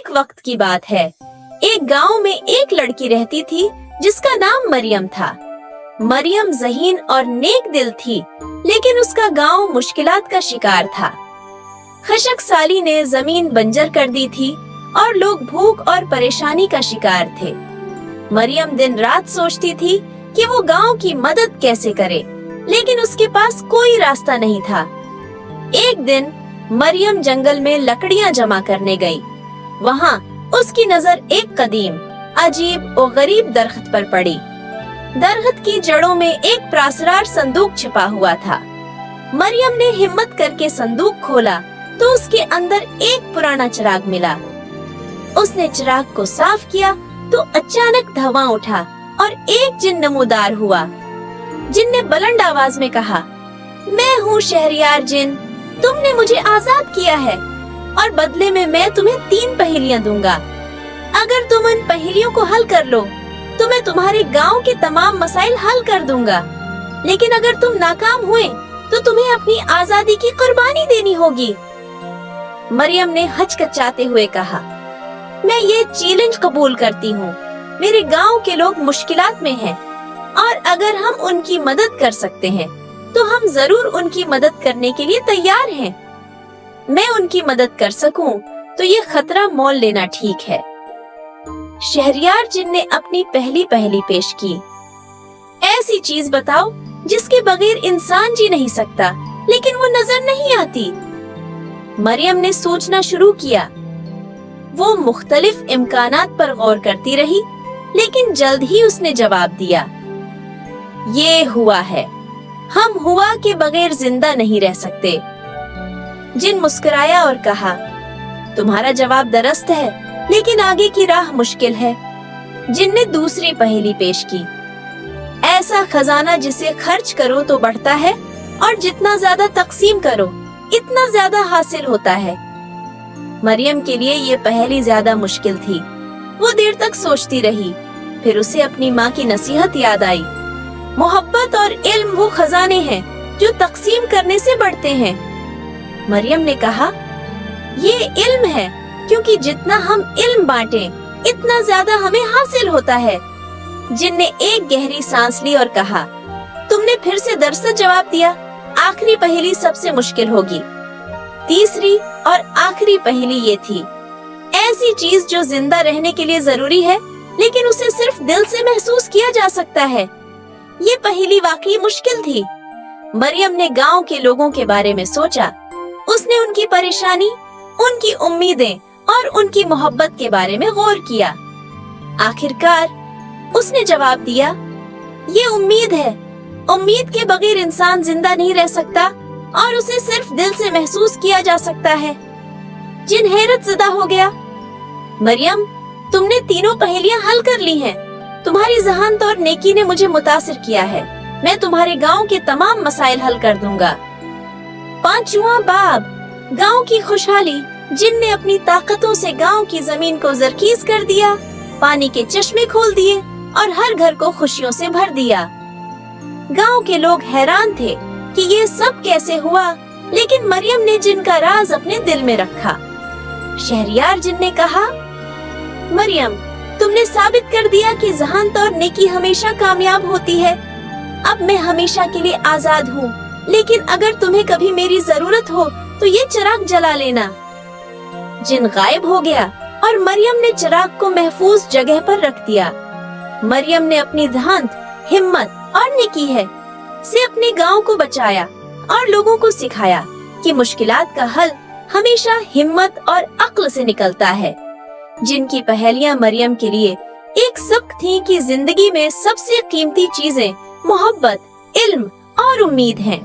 एक वक्त की बात है। एक गांव में एक लड़की रहती थी जिसका नाम मरियम था। मरियम ज़हीन और नेक दिल थी, लेकिन उसका गांव मुश्किलात का शिकार था। खशक साली ने जमीन बंजर कर दी थी और लोग भूख और परेशानी का शिकार थे। मरियम दिन रात सोचती थी कि वो गांव की मदद कैसे करे, लेकिन उसके पास कोई रास्ता नहीं था। एक दिन मरियम जंगल में लकड़ियां जमा करने गई। वहाँ उसकी नजर एक कदीम, अजीब और गरीब दरख्त पर पड़ी। दरख्त की जड़ों में एक प्रासरार संदूक छिपा हुआ था। मरियम ने हिम्मत करके संदूक खोला तो उसके अंदर एक पुराना चिराग मिला। उसने चिराग को साफ किया तो अचानक धुआं उठा और एक जिन नमूदार हुआ। जिन ने बुलंद आवाज में कहा, मैं हूँ शहरियार जिन, तुमने मुझे आजाद किया है और बदले में मैं तुम्हें 3 पहेलियां दूंगा। अगर तुम उन पहेलियों को हल कर लो तो मैं तुम्हारे गांव के तमाम मसाइल हल कर दूंगा, लेकिन अगर तुम नाकाम हुए तो तुम्हें अपनी आजादी की कुर्बानी देनी होगी। मरियम ने हचकचाते हुए कहा, मैं ये चैलेंज कबूल करती हूँ। मेरे गांव के लोग मुश्किलात में हैं और अगर हम उनकी मदद कर सकते हैं तो हम जरूर उनकी मदद करने के लिए तैयार हैं। मैं उनकी मदद कर सकूं तो ये खतरा मोल लेना ठीक है। शहरियार जिन ने अपनी पहली पहेली पेश की। ऐसी चीज बताओ जिसके बगैर इंसान जी नहीं सकता, लेकिन वो नजर नहीं आती। मरियम ने सोचना शुरू किया। वो मुख्तलिफ इम्कानात पर गौर करती रही, लेकिन जल्द ही उसने जवाब दिया, ये हुआ है। हम हुआ के बगैर जिंदा नहीं रह सकते। जिन मुस्कुराया और कहा, तुम्हारा जवाब दुरुस्त है, लेकिन आगे की राह मुश्किल है। जिन ने दूसरी पहेली पेश की। ऐसा खजाना जिसे खर्च करो तो बढ़ता है और जितना ज्यादा तकसीम करो इतना ज्यादा हासिल होता है। मरियम के लिए ये पहेली ज्यादा मुश्किल थी। वो देर तक सोचती रही, फिर उसे अपनी माँ की नसीहत याद आई। मोहब्बत और इल्म वो खजाने हैं जो तकसीम करने से बढ़ते हैं। मरियम ने कहा, ये इल्म है, क्योंकि जितना हम इल्म बांटें इतना ज्यादा हमें हासिल होता है। जिन ने एक गहरी सांस ली और कहा, तुमने फिर से दरअसल जवाब दिया। आखिरी पहेली सबसे मुश्किल होगी। तीसरी और आखिरी पहेली ये थी, ऐसी चीज जो जिंदा रहने के लिए जरूरी है, लेकिन उसे सिर्फ दिल से महसूस किया जा सकता है। ये पहेली वाकई मुश्किल थी। मरियम ने गांव के लोगों के बारे में सोचा। उसने उनकी परेशानी, उनकी उम्मीदें और उनकी मोहब्बत के बारे में गौर किया। आखिरकार उसने जवाब दिया, ये उम्मीद है। उम्मीद के बगैर इंसान जिंदा नहीं रह सकता और उसे सिर्फ दिल से महसूस किया जा सकता है। जिन हैरत ज़दा हो गया, मरियम, तुमने तीनों पहेलियां हल कर ली हैं। तुम्हारी ज़हानत और नेकी ने मुझे मुतासिर किया है। मैं तुम्हारे गांव के तमाम मसाइल हल कर दूंगा। 5वां बाब, गांव की खुशहाली। जिन ने अपनी ताकतों से गांव की जमीन को जरकीज कर दिया, पानी के चश्मे खोल दिए और हर घर को खुशियों से भर दिया। गांव के लोग हैरान थे कि ये सब कैसे हुआ, लेकिन मरियम ने जिन का राज अपने दिल में रखा। शहरियार जिन ने कहा, मरियम, तुमने साबित कर दिया कि ज़हानत और नेकी हमेशा कामयाब होती है। अब मैं हमेशा के लिए आजाद हूँ, लेकिन अगर तुम्हें कभी मेरी जरूरत हो तो ये चिराग जला लेना। जिन गायब हो गया और मरियम ने चिराग को महफूज जगह पर रख दिया। मरियम ने अपनी ज़हानत, हिम्मत और नेकी से अपने गांव को बचाया और लोगों को सिखाया कि मुश्किलात का हल हमेशा हिम्मत और अक्ल से निकलता है। जिनकी पहेलियां मरियम के लिए एक सबक थी कि जिंदगी में सबसे कीमती चीजें मोहब्बत, इल्म और उम्मीद हैं।